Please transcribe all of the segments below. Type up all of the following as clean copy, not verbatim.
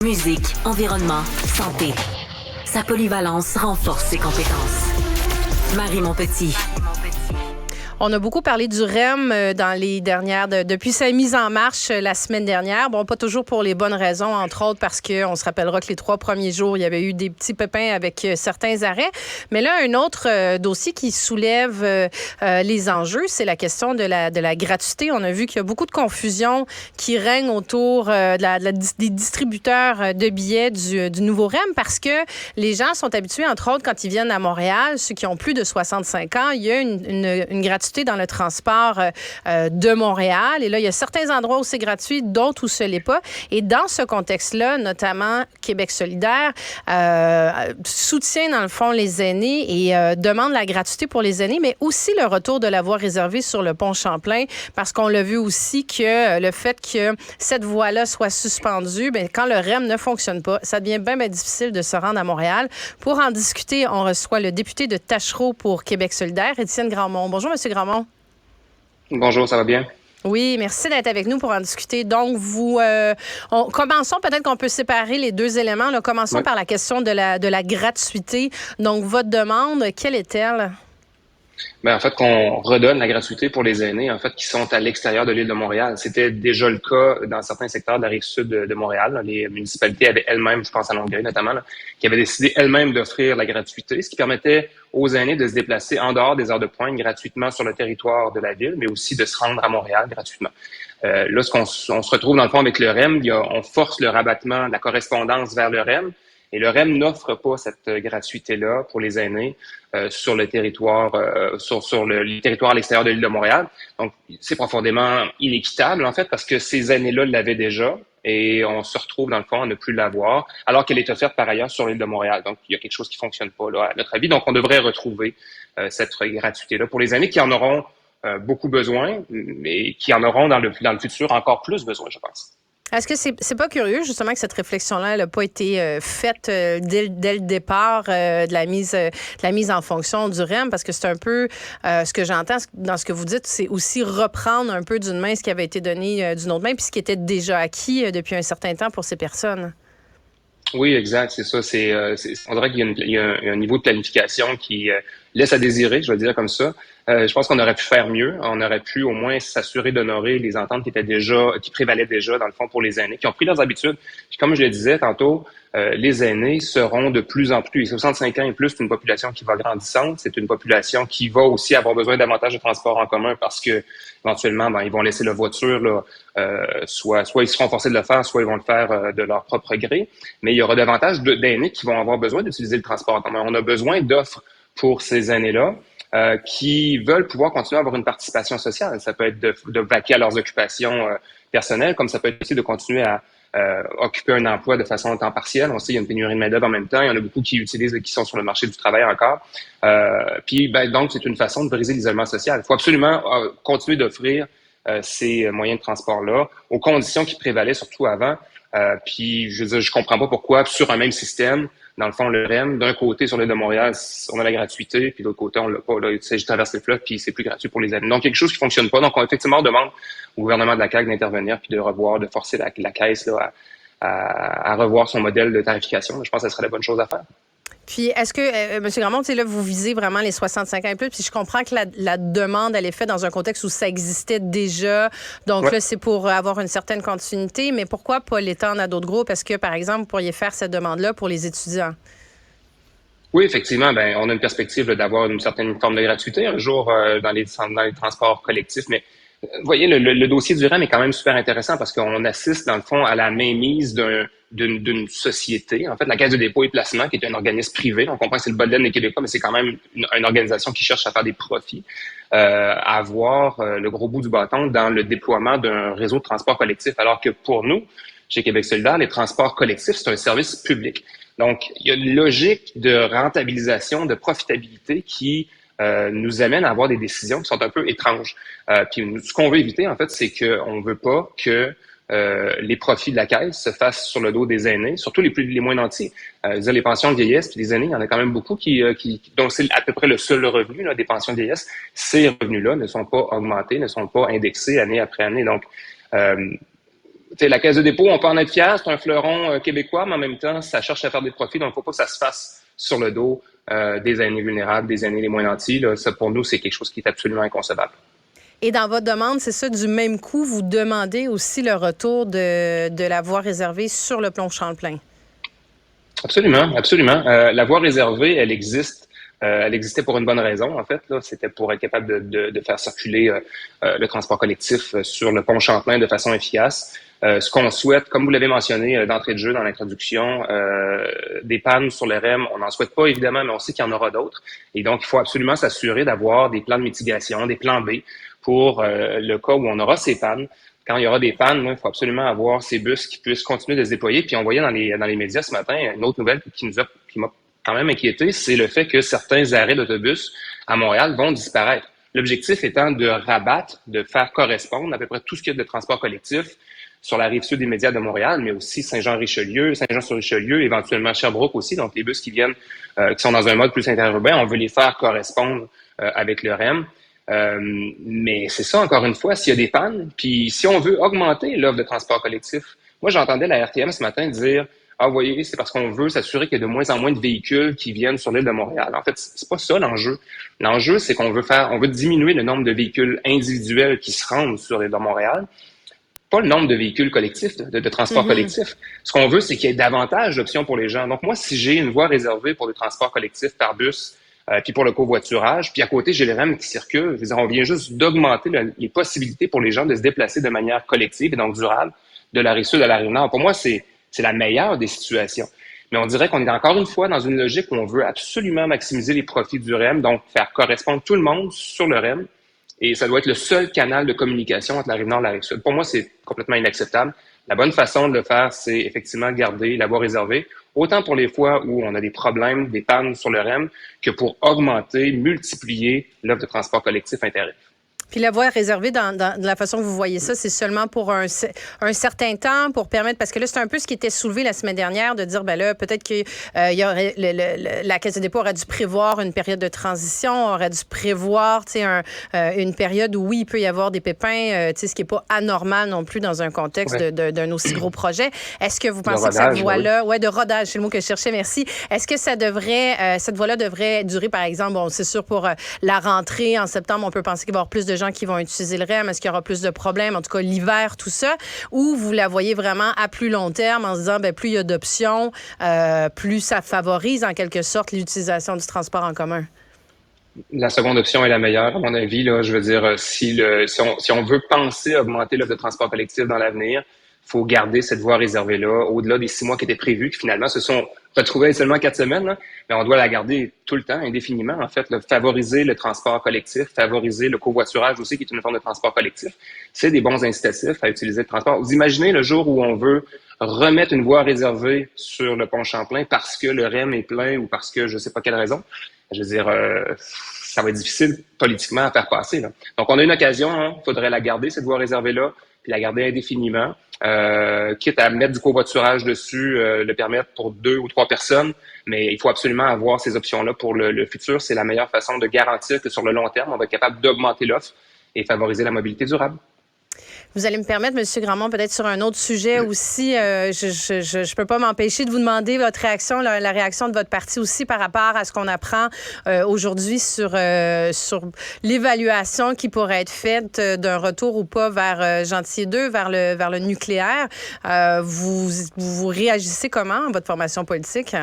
Musique, environnement, santé. Sa polyvalence renforce ses compétences. Marie Montpetit. On a beaucoup parlé du REM dans les depuis sa mise en marche la semaine dernière. Bon, pas toujours pour les bonnes raisons, entre autres parce qu'on se rappellera que les 3 premiers jours, il y avait eu des petits pépins avec certains arrêts. Mais là, un autre dossier qui soulève les enjeux, c'est la question de la gratuité. On a vu qu'il y a beaucoup de confusion qui règne autour des distributeurs de billets du nouveau REM parce que les gens sont habitués, entre autres, quand ils viennent à Montréal, ceux qui ont plus de 65 ans, il y a une gratuité dans le transport de Montréal. Et là, il y a certains endroits où c'est gratuit, d'autres où ce l'est pas. Et dans ce contexte-là, notamment, Québec solidaire soutient, dans le fond, les aînés et demande la gratuité pour les aînés, mais aussi le retour de la voie réservée sur le pont Champlain, parce qu'on l'a vu aussi que le fait que cette voie-là soit suspendue, bien, quand le REM ne fonctionne pas, ça devient bien difficile de se rendre à Montréal. Pour en discuter, on reçoit le député de Tachereau pour Québec solidaire, Étienne Grandmont. Bonjour, M. Grandmont. Bonjour, ça va bien? Oui, merci d'être avec nous pour en discuter. Donc, commençons, peut-être qu'on peut séparer les deux éléments. Là. Commençons par la question de la gratuité. Donc, votre demande, quelle est-elle? Ben, en fait, qu'on redonne la gratuité pour les aînés, en fait, qui sont à l'extérieur de l'île de Montréal. C'était déjà le cas dans certains secteurs de la rive sud de Montréal. Là. Les municipalités avaient elles-mêmes, je pense à Longueuil notamment, là, qui avaient décidé elles-mêmes d'offrir la gratuité, ce qui permettait aux aînés de se déplacer en dehors des heures de pointe gratuitement sur le territoire de la ville, mais aussi de se rendre à Montréal gratuitement. Là, on se retrouve dans le fond avec le REM, on force le rabattement de la correspondance vers le REM, et le REM n'offre pas cette gratuité-là pour les aînés sur le territoire, sur le territoire à l'extérieur de l'île de Montréal. Donc, c'est profondément inéquitable, en fait, parce que ces aînés-là l'avaient déjà et on se retrouve, dans le fond, à ne plus l'avoir, alors qu'elle est offerte par ailleurs sur l'île de Montréal. Donc, il y a quelque chose qui fonctionne pas, là, à notre avis. Donc, on devrait retrouver cette gratuité-là pour les aînés qui en auront beaucoup besoin, mais qui en auront dans le futur encore plus besoin, je pense. Est-ce que c'est pas curieux, justement, que cette réflexion-là n'a pas été faite dès le départ de la mise en fonction du REM? Parce que c'est un peu ce que j'entends dans ce que vous dites, c'est aussi reprendre un peu d'une main ce qui avait été donné d'une autre main, puis ce qui était déjà acquis depuis un certain temps pour ces personnes. Oui, exact, c'est ça. On dirait qu'il y a un niveau de planification qui laisse à désirer, je vais le dire comme ça. Je pense qu'on aurait pu faire mieux. On aurait pu au moins s'assurer d'honorer les ententes qui prévalaient déjà, dans le fond, pour les aînés, qui ont pris leurs habitudes. Puis comme je le disais tantôt, les aînés seront de plus en plus, les 65 ans et plus, c'est une population qui va grandissante. C'est une population qui va aussi avoir besoin davantage de transports en commun parce que éventuellement, ils vont laisser la voiture, là, soit ils seront forcés de le faire, soit ils vont le faire de leur propre gré. Mais il y aura davantage d'aînés qui vont avoir besoin d'utiliser le transport en commun. On a besoin d'offres pour ces aînés-là. Qui veulent pouvoir continuer à avoir une participation sociale. Ça peut être de vaquer à leurs occupations personnelles, comme ça peut être aussi de continuer à occuper un emploi de façon temps partiel. On sait qu'il y a une pénurie de main-d'œuvre en même temps. Il y en a beaucoup qui sont sur le marché du travail encore. Donc, c'est une façon de briser l'isolement social. Il faut absolument continuer d'offrir ces moyens de transport-là aux conditions qui prévalaient surtout avant. Puis, je veux dire, je comprends pas pourquoi, sur un même système, dans le fond, le REM, d'un côté, sur l'île de Montréal, on a la gratuité, puis de l'autre côté, on l'a pas. Là, tu sais, je traverse le fleuve, puis c'est plus gratuit pour les aînés. Donc, quelque chose qui fonctionne pas. Donc, effectivement, on demande au gouvernement de la CAQ d'intervenir, puis de forcer la caisse là, à revoir son modèle de tarification. Je pense que ce serait la bonne chose à faire. Puis, est-ce que, M. Grandmont, là, vous visez vraiment les 65 ans et plus, puis je comprends que la demande, elle est faite dans un contexte où ça existait déjà. Donc là, c'est pour avoir une certaine continuité, mais pourquoi pas l'étendre à d'autres groupes? Est-ce que, par exemple, vous pourriez faire cette demande-là pour les étudiants? Oui, effectivement, on a une perspective là, d'avoir une certaine forme de gratuité un jour dans les transports collectifs, mais vous voyez, le dossier du REM est quand même super intéressant parce qu'on assiste, dans le fond, à la mainmise d'une société. En fait, la Caisse de dépôt et placement, qui est un organisme privé. On comprend que c'est le bas de laine des Québécois, mais c'est quand même une organisation qui cherche à faire des profits, à avoir le gros bout du bâton dans le déploiement d'un réseau de transport collectif. Alors que pour nous, chez Québec solidaire, les transports collectifs, c'est un service public. Donc, il y a une logique de rentabilisation, de profitabilité qui nous amène à avoir des décisions qui sont un peu étranges. Puis ce qu'on veut éviter, en fait, c'est qu'on veut pas que les profits de la caisse se fassent sur le dos des aînés, surtout les moins nantis. Les pensions de vieillesse, puis les aînés, il y en a quand même beaucoup dont c'est à peu près le seul revenu là, des pensions de vieillesse. Ces revenus-là ne sont pas augmentés, ne sont pas indexés année après année. Donc, la Caisse de dépôt, on peut en être fier, c'est un fleuron québécois, mais en même temps, ça cherche à faire des profits, donc il ne faut pas que ça se fasse sur le dos des aînés vulnérables, des aînés les moins nantis. Là. Ça, pour nous, c'est quelque chose qui est absolument inconcevable. Et dans votre demande, c'est ça, du même coup, vous demandez aussi le retour de la voie réservée sur le pont Champlain. Absolument, absolument. La voie réservée, elle existe. Elle existait pour une bonne raison, en fait. Là, c'était pour être capable de faire circuler le transport collectif sur le pont Champlain de façon efficace. Ce qu'on souhaite, comme vous l'avez mentionné d'entrée de jeu dans l'introduction, des pannes sur le REM, on n'en souhaite pas évidemment, mais on sait qu'il y en aura d'autres. Et donc, il faut absolument s'assurer d'avoir des plans de mitigation, des plans B pour le cas où on aura ces pannes. Quand il y aura des pannes, il faut absolument avoir ces bus qui puissent continuer de se déployer. Puis on voyait dans les médias ce matin une autre nouvelle qui m'a quand même inquiété, c'est le fait que certains arrêts d'autobus à Montréal vont disparaître. L'objectif étant de rabattre, de faire correspondre à peu près tout ce qu'il y a de transport collectif sur la rive sud immédiate de Montréal, mais aussi Saint-Jean-Richelieu, Saint-Jean-sur-Richelieu, éventuellement Sherbrooke aussi. Donc les bus qui viennent, qui sont dans un mode plus interurbain, on veut les faire correspondre avec le REM. Mais c'est ça, encore une fois, s'il y a des pannes, puis si on veut augmenter l'offre de transport collectif, moi j'entendais la RTM ce matin dire « Ah, vous voyez, c'est parce qu'on veut s'assurer qu'il y a de moins en moins de véhicules qui viennent sur l'île de Montréal. » En fait, c'est pas ça l'enjeu. L'enjeu, c'est qu'on veut diminuer le nombre de véhicules individuels qui se rendent sur l'île de Montréal, pas le nombre de véhicules collectifs, de transport collectif. Ce qu'on veut, c'est qu'il y ait davantage d'options pour les gens. Donc moi, si j'ai une voie réservée pour le transport collectif par bus, puis pour le covoiturage, puis à côté, j'ai les REM qui circulent. Je veux dire, on vient juste d'augmenter les possibilités pour les gens de se déplacer de manière collective et donc durable de la rive sud à la rive nord. Pour moi, c'est la meilleure des situations. Mais on dirait qu'on est encore une fois dans une logique où on veut absolument maximiser les profits du REM, donc faire correspondre tout le monde sur le REM. Et ça doit être le seul canal de communication entre la rive nord et la rive sud. Pour moi, c'est complètement inacceptable. La bonne façon de le faire, c'est effectivement garder la voie réservée, autant pour les fois où on a des problèmes, des pannes sur le REM, que pour augmenter, multiplier l'offre de transport collectif intérieur. Puis la voie réservée, de la façon que vous voyez ça, c'est seulement pour un certain temps, pour permettre, parce que là, c'est un peu ce qui était soulevé la semaine dernière, de dire, ben là, peut-être que y aurait la Caisse de dépôt aurait dû prévoir une période de transition, aurait dû prévoir, tu sais, une période où, oui, il peut y avoir des pépins, tu sais, ce qui est pas anormal non plus dans un contexte d'un aussi gros projet. Est-ce que vous pensez que cette voie-là, de rodage, c'est le mot que je cherchais, merci. Est-ce que cette voie-là devrait durer, par exemple, bon, c'est sûr, pour la rentrée en septembre, on peut penser qu'il va y avoir plus de gens qui vont utiliser le REM, est-ce qu'il y aura plus de problèmes, en tout cas l'hiver, tout ça, ou vous la voyez vraiment à plus long terme en se disant, ben plus il y a d'options, plus ça favorise en quelque sorte l'utilisation du transport en commun? La seconde option est la meilleure, à mon avis. Là, je veux dire, si on veut penser à augmenter l'offre de transport collectif dans l'avenir, il faut garder cette voie réservée-là, au-delà des 6 mois qui étaient prévus, qui finalement se sont retrouvés seulement 4 semaines, là, mais on doit la garder tout le temps, indéfiniment, en fait, là, favoriser le transport collectif, favoriser le covoiturage aussi, qui est une forme de transport collectif. C'est des bons incitatifs à utiliser le transport. Vous imaginez le jour où on veut remettre une voie réservée sur le pont Champlain parce que le REM est plein ou parce que je ne sais pas quelle raison. Je veux dire, ça va être difficile politiquement à faire passer. Là. Donc, on a une occasion, il faudrait la garder, cette voie réservée-là, puis la garder indéfiniment, quitte à mettre du covoiturage dessus, le permettre pour 2 ou 3 personnes, mais il faut absolument avoir ces options-là pour le futur. C'est la meilleure façon de garantir que sur le long terme, on va être capable d'augmenter l'offre et favoriser la mobilité durable. Vous allez me permettre, M. Gramont, peut-être sur un autre sujet aussi, je peux pas m'empêcher de vous demander votre réaction, la réaction de votre parti aussi par rapport à ce qu'on apprend aujourd'hui sur l'évaluation qui pourrait être faite d'un retour ou pas vers Gentilly 2, vers le nucléaire. Vous réagissez comment à votre formation politique?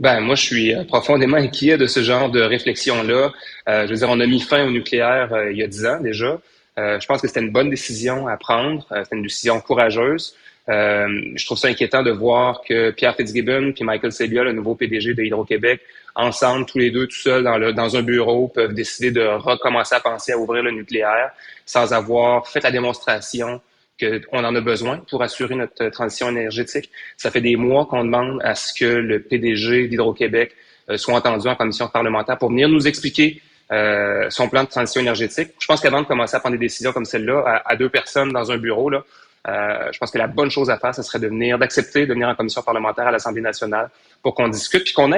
Ben, moi, je suis profondément inquiet de ce genre de réflexion-là. Je veux dire, on a mis fin au nucléaire il y a 10 ans déjà. Je pense que c'était une bonne décision à prendre. C'était une décision courageuse. Je trouve ça inquiétant de voir que Pierre Fitzgibbon puis Michael Sabia, le nouveau PDG de Hydro-Québec, ensemble, tous les deux, tout seuls, dans un bureau, peuvent décider de recommencer à penser à ouvrir le nucléaire sans avoir fait la démonstration qu'on en a besoin pour assurer notre transition énergétique. Ça fait des mois qu'on demande à ce que le PDG d'Hydro-Québec soit entendu en commission parlementaire pour venir nous expliquer son plan de transition énergétique. Je pense qu'avant de commencer à prendre des décisions comme celle-là, à 2 personnes dans un bureau, là, Je pense que la bonne chose à faire, ce serait d'accepter de venir en commission parlementaire à l'Assemblée nationale pour qu'on discute, puis qu'on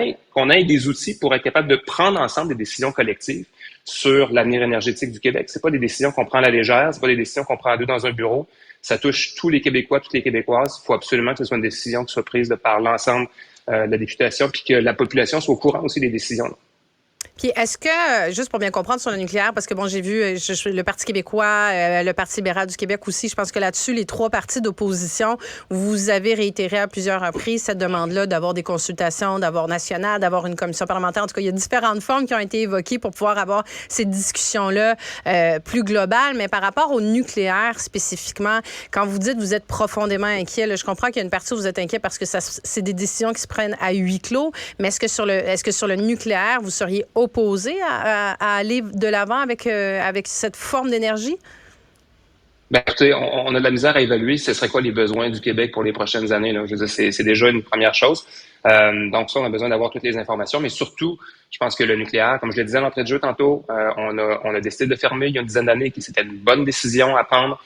ait des outils pour être capable de prendre ensemble des décisions collectives sur l'avenir énergétique du Québec. C'est pas des décisions qu'on prend à la légère, c'est pas des décisions qu'on prend à deux dans un bureau. Ça touche tous les Québécois, toutes les Québécoises. Il faut absolument que ce soit une décision qui soit prise par l'ensemble de la députation, puis que la population soit au courant aussi des décisions. Puis est-ce que, juste pour bien comprendre sur le nucléaire, parce que bon, j'ai vu le Parti québécois, le Parti libéral du Québec aussi, je pense que là-dessus, les trois partis d'opposition, vous avez réitéré à plusieurs reprises cette demande-là d'avoir des consultations, d'avoir national, d'avoir une commission parlementaire. En tout cas, il y a différentes formes qui ont été évoquées pour pouvoir avoir ces discussions-là plus globales. Mais par rapport au nucléaire spécifiquement, quand vous dites que vous êtes profondément inquiet, là, je comprends qu'il y a une partie où vous êtes inquiet parce que c'est des décisions qui se prennent à huis clos. Mais est-ce que sur le nucléaire, vous seriez opposé à aller de l'avant avec cette forme d'énergie? Ben, écoutez, on a de la misère à évaluer ce serait quoi les besoins du Québec pour les prochaines années. Là. Je veux dire, c'est déjà une première chose. Donc ça, on a besoin d'avoir toutes les informations, mais surtout, je pense que le nucléaire, comme je le disais à l'entrée de jeu tantôt, on a décidé de fermer il y a une dizaine d'années, que c'était une bonne décision à prendre,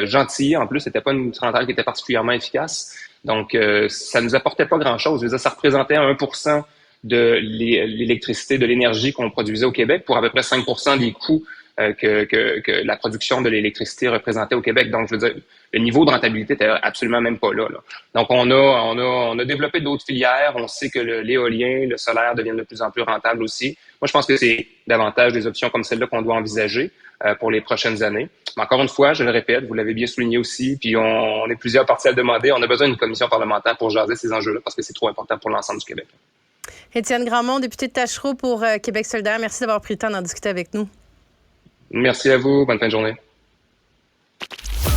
gentille. En plus, c'était pas une centrale qui était particulièrement efficace. Donc, ça nous apportait pas grand-chose. Je veux dire, ça représentait 1% de l'électricité, de l'énergie qu'on produisait au Québec pour à peu près 5% des coûts que la production de l'électricité représentait au Québec. Donc, je veux dire, le niveau de rentabilité était absolument même pas là. Donc, on a développé d'autres filières. On sait que l'éolien, le solaire deviennent de plus en plus rentables aussi. Moi, je pense que c'est davantage des options comme celle-là qu'on doit envisager pour les prochaines années. Mais encore une fois, je le répète, vous l'avez bien souligné aussi, puis on est plusieurs partis à le demander. On a besoin d'une commission parlementaire pour jaser ces enjeux-là parce que c'est trop important pour l'ensemble du Québec. Étienne Grandmont, député de Tachereau pour Québec solidaire, merci d'avoir pris le temps d'en discuter avec nous. Merci à vous. Bonne fin de journée.